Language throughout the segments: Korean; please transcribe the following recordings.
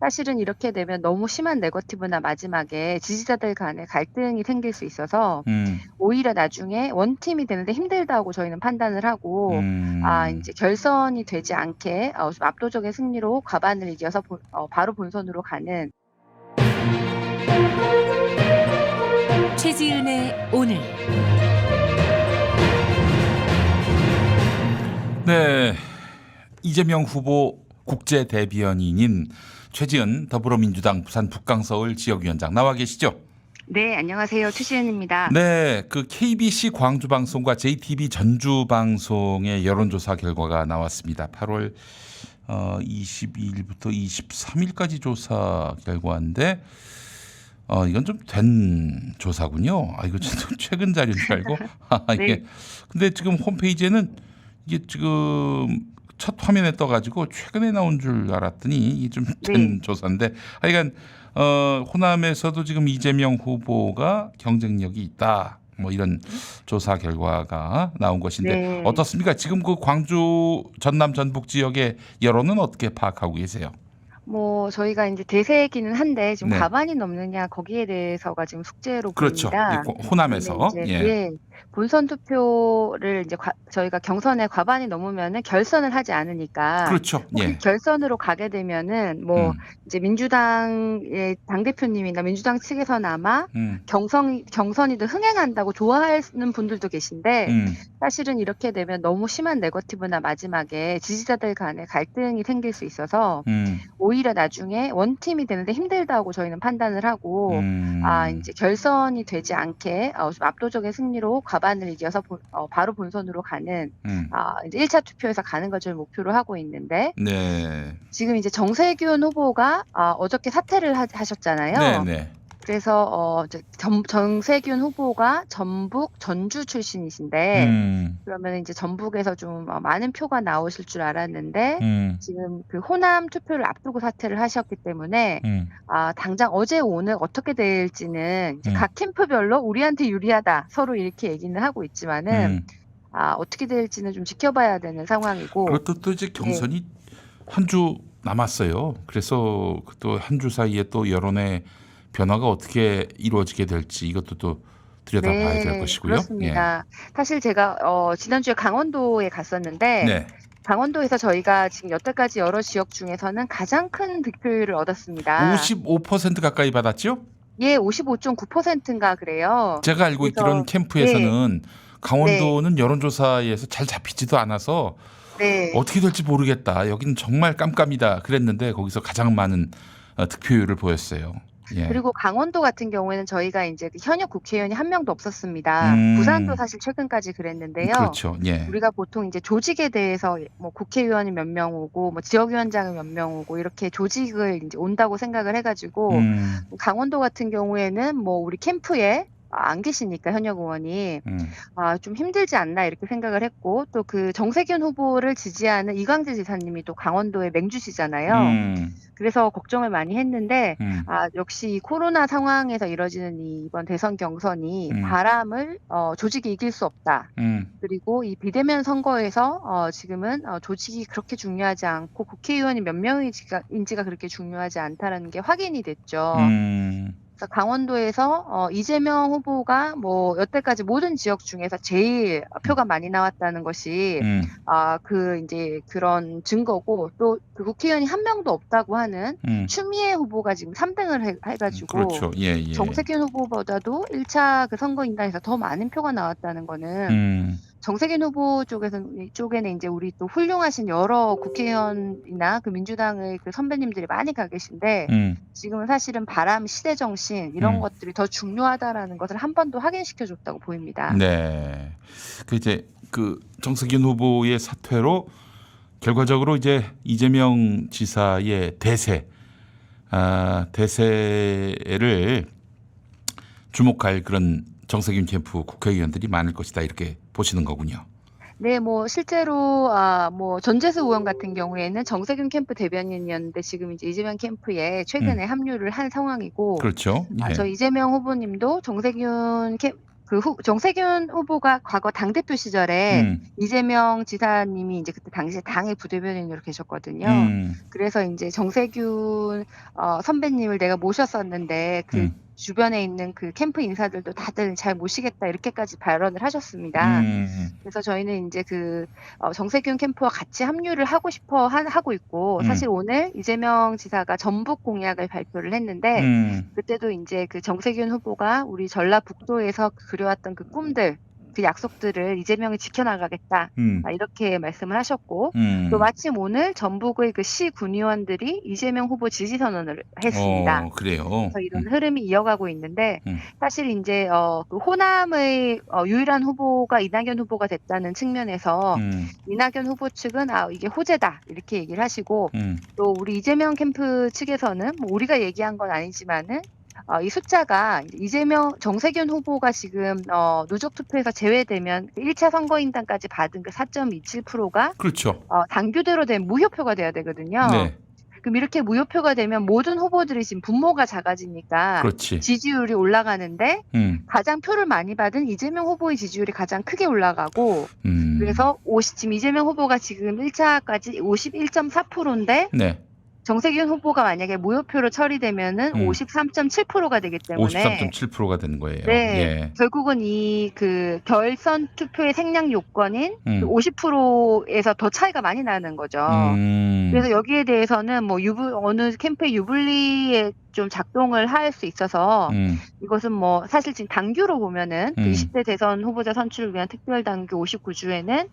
사실은 이렇게 되면 너무 심한 네거티브나 마지막에 지지자들 간에 갈등이 생길 수 있어서 음. 오히려 나중에 원팀이 되는데 힘들다고 저희는 판단을 하고 음. 인제 결선이 되지 않게 좀 압도적인 승리로 과반을 이겨서 바로 본선으로 가는. 최지은의 오늘. 네. 이재명 후보 국제 대변인인 최지은 더불어민주당 부산 북강서울 지역위원장 나와 계시죠? 네, 안녕하세요. 최시은입니다. 네. 그 KBC 광주방송과 JTB 전주방송의 여론조사 결과가 나왔습니다. 8월 22일부터 23일까지 조사 결과인데 이건 좀 된 조사군요. 이거 진짜 최근 자료인 줄 알고. 네. 이게 근데 지금 홈페이지에는 이게 지금 첫 화면에 떠가지고 최근에 나온 줄 알았더니 이게 좀 된 네. 조사인데 하여간 호남에서도 지금 이재명 후보가 경쟁력이 있다. 뭐 이런 조사 결과가 나온 것인데 네. 어떻습니까? 지금 그 광주 전남 전북 지역의 여론은 어떻게 파악하고 계세요? 뭐 저희가 인제 대세이기는 한데 지금 네. 과반이 넘느냐 거기에 대해서가 지금 숙제로 그렇죠. 이 보입니다. 근데 호남에서 인제 예. 예. 본선 투표를 인제 저희가 경선에 과반이 넘으면은 결선을 하지 않으니까 그렇죠. 혹시 예. 결선으로 가게 되면은 뭐 음. 이제 민주당의 당대표님이나 민주당 측에서는 아마 음. 경선이 더 흥행한다고 좋아하는 분들도 계신데 음. 사실은 이렇게 되면 너무 심한 네거티브나 마지막에 지지자들 간에 갈등이 생길 수 있어서 음. 오히려 나중에 원팀이 되는데 힘들다고 저희는 판단을 하고 음. 인제 결선이 되지 않게 좀 압도적인 승리로 과반을 이겨서 바로 본선으로 가는 음. 인제 1차 투표에서 가는 걸 저희 목표로 하고 있는데 네. 지금 이제 정세균 후보가 어저께 사퇴를 하셨잖아요. 네네. 그래서 이제 정세균 후보가 전북 전주 출신이신데 음. 그러면은 인제 전북에서 좀 많은 표가 나오실 줄 알았는데 음. 지금 그 호남 투표를 앞두고 사퇴를 하셨기 때문에 음. 당장 어제 오늘 어떻게 될지는 이제 음. 각 캠프별로 "우리한테 유리하다." 서로 이렇게 얘기는 하고 있지만은 음. 어떻게 될지는 좀 지켜봐야 되는 상황이고. 그것도 또 이제 네. 경선이 한 주 남았어요. 그래서 또 한 주 사이에 또 여론의 변화가 어떻게 이루어지게 될지 이것도 또 들여다봐야 될 네. 것이고요. 예. 그렇습니다. 사실 제가 지난주에 강원도에 갔었는데 네. 강원도에서 저희가 지금 여태까지 여러 지역 중에서는 가장 큰 득표율을 얻었습니다. 55% 가까이 받았죠? 예, 55.9% 인가 그래요. 제가 알고 있기로는 그래서 네. 캠프에서는 네. 강원도는 여론조사에서 잘 잡히지도 않아서 네. 어떻게 될지 모르겠다. 여기는 정말 깜깜이다. 그랬는데 거기서 가장 많은 득표율을 보였어요. 예. 그리고 강원도 같은 경우에는 저희가 인제 그 현역 국회의원이 한 명도 없었습니다. 부산도 음. 사실 최근까지 그랬는데요. 그렇죠. 예. 우리가 보통 인제 조직에 대해서 뭐 국회의원이 몇 명 오고 뭐 지역위원장이 몇 명 오고 이렇게 조직을 인제 온다고 생각을 해 가지고 음. 강원도 같은 경우에는 뭐 우리 캠프에 안 계시니까 현역 의원이 음. '좀 힘들지 않나.' 이렇게 생각을 했고 또 그 정세균 후보를 지지하는 이광재 지사님이 또 강원도의 맹주시잖아요. 음. 그래서 걱정을 많이 했는데 음. 역시 이 코로나 상황에서 이뤄지는 이번 대선 경선이 음. 바람을 '조직이 이길 수 없다.' 음. 그리고 이 비대면 선거에서 지금은 '조직이 그렇게 중요하지 않고 국회의원이 몇 명인지가 그렇게 중요하지 않다.'라는 게 확인이 됐죠. 음. 그래서 강원도에서 이재명 후보가 뭐 여태까지 모든 지역 중에서 제일 음. 표가 많이 나왔다는 것이 음. 그 인제 그런 증거고 또 그 국회의원이 한 명도 없다고 하는 음. 추미애 후보가 지금 3 등을 해 가지고 그렇죠. 예예. 정세균 후보보다도 1차 그 선거인단에서 더 많은 표가 나왔다는 거는 음. 정세균 후보 쪽에는 인제 우리 또 훌륭하신 여러 국회의원이나 그 민주당의 그 선배님들이 많이 가 계신데 음. 지금은 사실은 바람, 시대 정신 이런 음. 것들이 더 중요하다라는 것을 한 번 더 확인시켜 줬다고 보입니다. 네. 그 이제 그 정세균 후보의 사퇴로 결과적으로 이제 이재명 지사의 대세를 주목할 그런 정세균 캠프 국회의원들이 많을 것이다 이렇게 보시는 거군요. 네, 뭐 실제로 뭐 전재수 의원 같은 경우에는 정세균 캠프 대변인이었는데 지금 이제 이재명 캠프에 음. 최근에 합류를 한 상황이고 그렇죠. 예. 저희 이재명 후보님도 정세균 캠 정세균 후보가 과거 당대표 시절에 음, 이재명 지사님이 이제 그때 당시에 당의 부대변인으로 계셨거든요. 음, 그래서 이제 정세균 선배님을 내가 모셨었는데 그 음, 주변에 있는 그 캠프 인사들도 다들 잘 모시겠다 이렇게까지 발언을 하셨습니다. 음, 그래서 저희는 이제 정세균 캠프와 같이 합류를 하고 싶어 하고 있고, 사실 오늘 이재명 지사가 전북 공약을 발표를 했는데, 음, 그때도 이제 그 정세균 후보가 우리 전라북도에서 그려왔던 그 꿈들, 그 약속들을 이재명이 지켜나가겠다. 음, 이렇게 말씀을 하셨고, 또 마침 오늘 전북의 그 시 군의원들이 이재명 후보 지지 선언을 했습니다. 그래요. 그래서 이런 흐름이 이어가고 있는데, 음, 사실 이제 그 호남의 유일한 후보가 이낙연 후보가 됐다는 측면에서 이낙연 후보 측은 이게 호재다 이렇게 얘기를 하시고, 또 우리 이재명 캠프 측에서는 뭐 우리가 얘기한 건 아니지만은 이 숫자가 정세균 후보가 지금 누적 투표에서 제외되면 1차 선거인단까지 받은 그 4.27%가 그렇죠. 당규대로 된 무효표가 돼야 되거든요. 네, 그럼 이렇게 무효표가 되면 모든 후보들이 지금 분모가 작아지니까 그렇지. 지지율이 올라가는데 가장 표를 많이 받은 이재명 후보의 지지율이 가장 크게 올라가고, 그래서 지금 이재명 후보가 지금 1차까지 51.4%인데 네, 정세균 후보가 만약에 무효표로 처리되면은 53.7%가 되기 때문에 53.7%가 되는 거예요. 네, 예. 결국은 그 결선 투표의 생략 요건인 50%에서 더 차이가 많이 나는 거죠. 그래서 여기에 대해서는 뭐 어느 캠프의 유불리에 좀 작동을 할 수 있어서 이것은 뭐 사실 지금 당규로 보면은 그 20대 대선 후보자 선출을 위한 특별당규 59조에는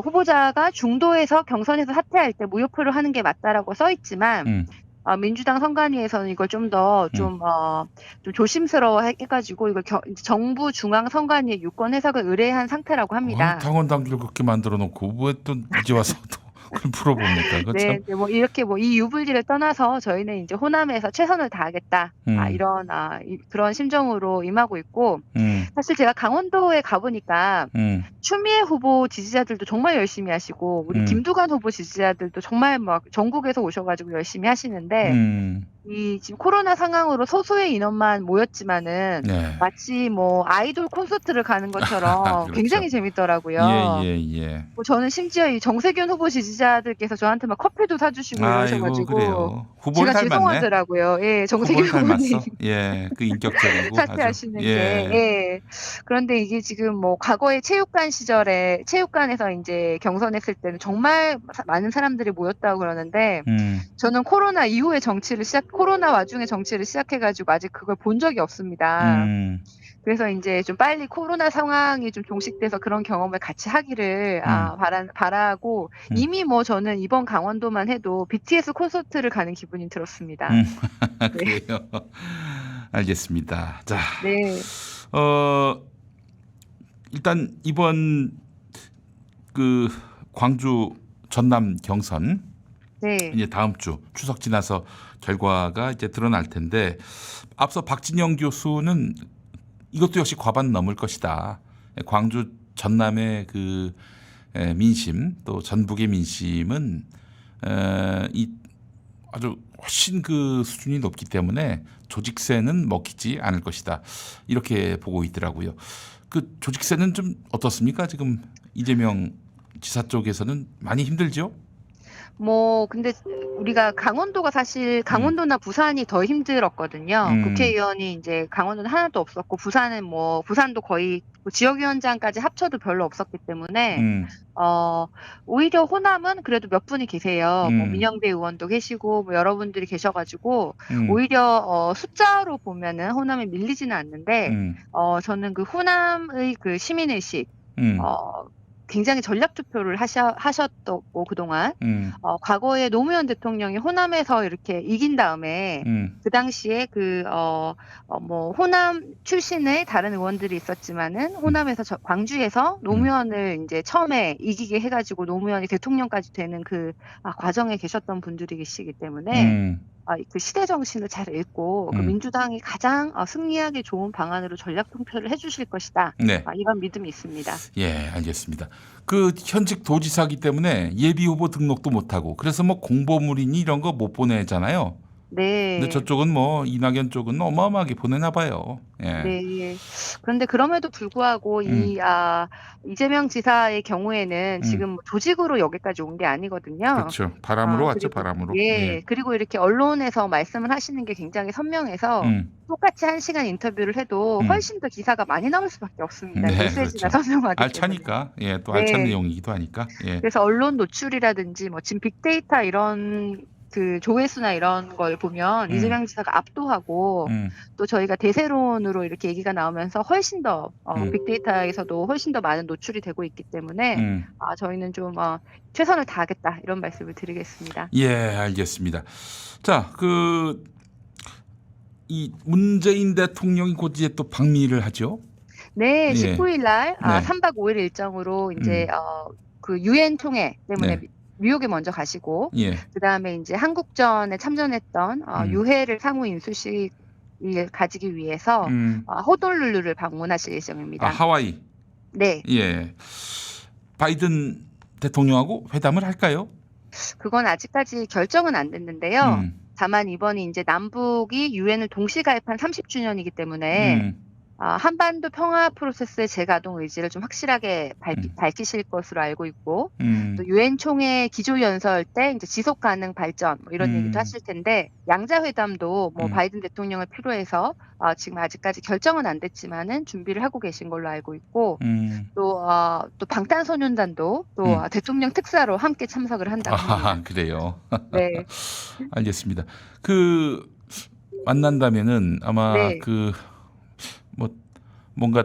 후보자가 중도에서 경선에서 사퇴할 때 무효표를 하는 게 맞다라고 써 있지만 민주당 선관위에서는 이걸 좀 더 좀 조심스러워 해가지고 이걸 정부 중앙 선관위의 유권 해석을 의뢰한 상태라고 합니다. 당원 당규를 그렇게 만들어 놓고 왜 또 이제 와서 또 그걸 풀어봅니까? 그거 네, 참. 뭐 이렇게 뭐 이 유불리를 떠나서 저희는 이제 호남에서 최선을 다하겠다. 이런 그런 심정으로 임하고 있고, 사실 제가 강원도에 가보니까 추미애 후보 지지자들도 정말 열심히 하시고, 우리 김두관 후보 지지자들도 정말 막 전국에서 오셔가지고 열심히 하시는데, 지금 코로나 상황으로 소수의 인원만 모였지만은 네. 마치 뭐 아이돌 콘서트를 가는 것처럼 그렇죠. 굉장히 재밌더라고요. 예. 뭐 저는 심지어 이 정세균 후보 지지자들께서 저한테 막 커피도 사주시고 이러셔가지고 그래요. 후보를 제가 닮았네. 죄송하더라고요. 예, 정세균 후보를 후보님 닮았어. 예, 그 인격적이고 사퇴하시는 아주. 게. 예. 예. 그런데 이게 지금 뭐 과거에 체육관 시절에 체육관에서 이제 경선했을 때는 정말 많은 사람들이 모였다고 그러는데 저는 코로나 와중에 정치를 시작해가지고 아직 그걸 본 적이 없습니다. 그래서 이제 좀 빨리 코로나 상황이 좀 종식돼서 그런 경험을 같이 하기를 바라고, 이미 뭐 저는 이번 강원도만 해도 BTS 콘서트를 가는 기분이 들었습니다. 네. 그래요. 알겠습니다. 자, 네. 일단 이번 그 광주 전남 경선 네. 이제 다음 주 추석 지나서 결과가 이제 드러날 텐데, 앞서 박진영 교수는 이것도 역시 과반 넘을 것이다. 광주 전남의 그 민심, 또 전북의 민심은 이 아주 훨씬 그 수준이 높기 때문에 조직세는 먹히지 않을 것이다. 이렇게 보고 있더라고요. 그 조직세는 좀 어떻습니까? 지금 이재명 지사 쪽에서는 많이 힘들죠? 뭐 근데 우리가 강원도나 부산이 더 힘들었거든요. 국회의원이 이제 강원도는 하나도 없었고, 부산도 거의 지역위원장까지 합쳐도 별로 없었기 때문에 오히려 호남은 그래도 몇 분이 계세요. 뭐 민영배 의원도 계시고 뭐 여러분들이 계셔가지고 오히려 숫자로 보면은 호남이 밀리지는 않는데 저는 그 호남의 그 시민의식 굉장히 전략 투표를 하셨고 그동안 과거에 노무현 대통령이 호남에서 이렇게 이긴 다음에 그 당시에 뭐 호남 출신의 다른 의원들이 있었지만은 호남에서 광주에서 노무현을 이제 처음에 이기게 해가지고 노무현이 대통령까지 되는 그 과정에 계셨던 분들이 계시기 때문에 그 시대 정신을 잘 읽고 그 민주당이 가장 승리하기 좋은 방안으로 전략 투표를 해주실 것이다. 네. 이런 믿음이 있습니다. 예, 알겠습니다. 그 현직 도지사기 때문에 예비 후보 등록도 못하고, 그래서 뭐 공보물이니 이런 거 못 보내잖아요. 근데 네. 저쪽은 뭐 이낙연 쪽은 어마어마하게 보내나 봐요. 예. 네. 그런데 그럼에도 불구하고 음. 이재명 지사의 경우에는 음. 지금 뭐 조직으로 여기까지 온 게 아니거든요. 그렇죠. 바람으로 왔죠, 그리고 바람으로. 예. 예. 그리고 이렇게 언론에서 말씀을 하시는 게 굉장히 선명해서 음. 똑같이 1시간 인터뷰를 해도 음. 훨씬 더 기사가 많이 나올 수밖에 없습니다. 네, 메시지가 그렇죠. 선명하기 때문에. 알차니까. 예, 또 알찬 네. 내용이기도 하니까. 예. 그래서 언론 노출이라든지 뭐 지금 빅데이터 이런 그 조회수나 이런 걸 보면 음. 이재명 지사가 압도하고 음. 또 저희가 대세론으로 이렇게 얘기가 나오면서 훨씬 더 음. 빅데이터에서도 훨씬 더 많은 노출이 되고 있기 때문에 저희는 좀 최선을 다하겠다 이런 말씀을 드리겠습니다. 예, 알겠습니다. 자, 이 문재인 대통령이 곧 이제 또 방미를 하죠. 네, 예. 19일 날 네. 3박 5일 일정으로 이제 그 유엔 총회 때문에 네. 뉴욕에 먼저 가시고 예. 그다음에 이제 한국전에 참전했던 유해를 상호 인수식을 가지기 위해서 호놀룰루를 방문하실 예정입니다. 하와이. 네. 예. 바이든 대통령하고 회담을 할까요? 그건 아직까지 결정은 안 됐는데요. 다만 이번이 이제 남북이 유엔을 동시 가입한 30주년이기 때문에 한반도 평화 프로세스의 재가동 의지를 좀 확실하게 밝히실 것으로 알고 있고 또 유엔 총회 기조연설 때 이제 지속 가능 발전 뭐 이런 얘기도 하실 텐데 양자 회담도 뭐 바이든 대통령을 필요해서 지금 아직까지 결정은 안 됐지만은 준비를 하고 계신 걸로 알고 있고 또 방탄소년단도 또 대통령 특사로 함께 참석을 한다고 합니다. 그래요. 네. 알겠습니다. 만난다면은 아마 네. 뭔가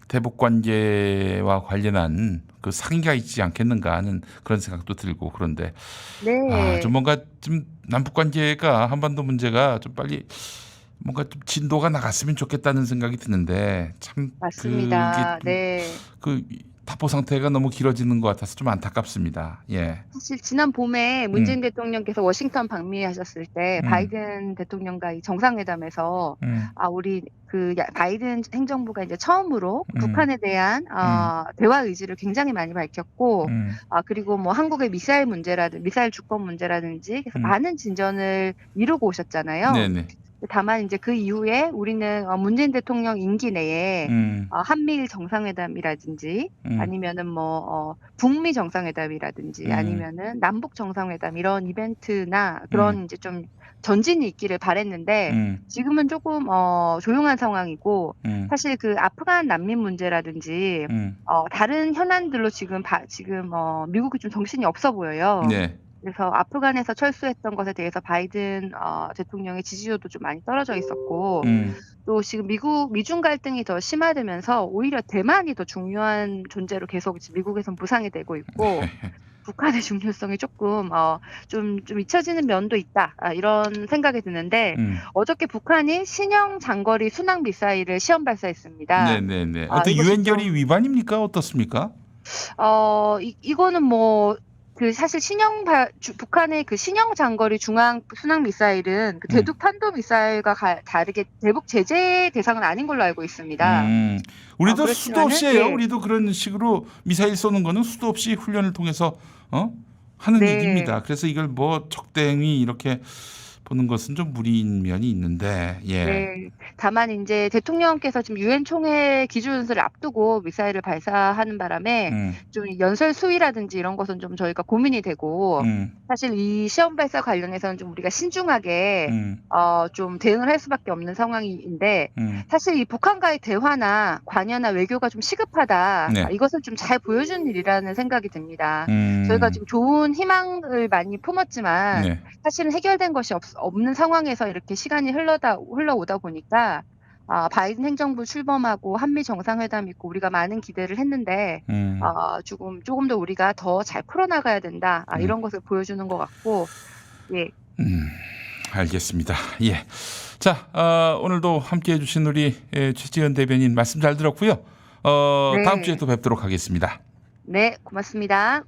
대북 관계와 관련한 상의가 있지 않겠는가 하는 그런 생각도 들고 그런데 네. 좀 뭔가 좀 남북 관계가 한반도 문제가 좀 빨리 뭔가 좀 진도가 나갔으면 좋겠다는 생각이 드는데 참 맞습니다. 네. 타포 상태가 너무 길어지는 것 같아서 좀 안타깝습니다. 예. 사실 지난 봄에 문재인 대통령께서 워싱턴 방미하셨을 때 바이든 대통령과 이 정상회담에서 우리 바이든 행정부가 이제 처음으로 북한에 대한 대화 의지를 굉장히 많이 밝혔고 그리고 뭐 한국의 미사일 주권 문제라든지 그래서 많은 진전을 이루고 오셨잖아요. 네네. 다만 이제 그 이후에 우리는 문재인 대통령 임기 내에 한미일 정상회담이라든지 아니면은 뭐 북미 정상회담이라든지 아니면은 남북 정상회담 이런 이벤트나 그런 이제 좀 전진이 있기를 바랬는데 지금은 조금 조용한 상황이고 사실 아프간 난민 문제라든지 다른 현안들로 지금 미국이 좀 정신이 없어 보여요. 네. 그래서 아프간에서 철수했던 것에 대해서 바이든 대통령의 지지도도 좀 많이 떨어져 있었고 또 지금 미중 갈등이 더 심화되면서 오히려 대만이 더 중요한 존재로 계속 지금 미국에선 부상이 되고 있고 북한의 중요성이 조금 좀 잊혀지는 면도 있다 이런 생각이 드는데 어저께 북한이 신형 장거리 순항 미사일을 시험 발사했습니다. 네네네. 어떤 유엔 결의 위반입니까? 어떻습니까? 이거는 뭐 사실 북한의 신형 장거리 중앙 순항 미사일은 대륙 탄도 미사일과 다르게 대북 제재 대상은 아닌 걸로 알고 있습니다. 우리도 수도 없이 해요. 네. 우리도 그런 식으로 미사일 쏘는 거는 수도 없이 훈련을 통해서 하는 일입니다. 그래서 이걸 뭐 적당히 이렇게 보는 것은 좀 무리인 면이 있는데, 예. 네. 다만 이제 대통령께서 지금 유엔 총회 기조연설을 앞두고 미사일을 발사하는 바람에 좀 연설 수위라든지 이런 것은 좀 저희가 고민이 되고 사실 이 시험 발사 관련해서는 좀 우리가 신중하게 좀 대응을 할 수밖에 없는 상황인데 사실 이 북한과의 대화나 관여나 외교가 좀 시급하다. 네. 이것을 좀 잘 보여준 일이라는 생각이 듭니다. 저희가 지금 좋은 희망을 많이 품었지만 네. 사실은 해결된 것이 없는 상황에서 이렇게 시간이 흘러오다 보니까 바이든 행정부 출범하고 한미 정상회담 있고 우리가 많은 기대를 했는데 조금 더 우리가 더 잘 풀어나가야 된다 이런 것을 보여주는 것 같고 예. 알겠습니다. 예. 자, 오늘도 함께해 주신 우리 최지은 대변인 말씀 잘 들었고요. 네. 다음 주에 또 뵙도록 하겠습니다. 네, 고맙습니다.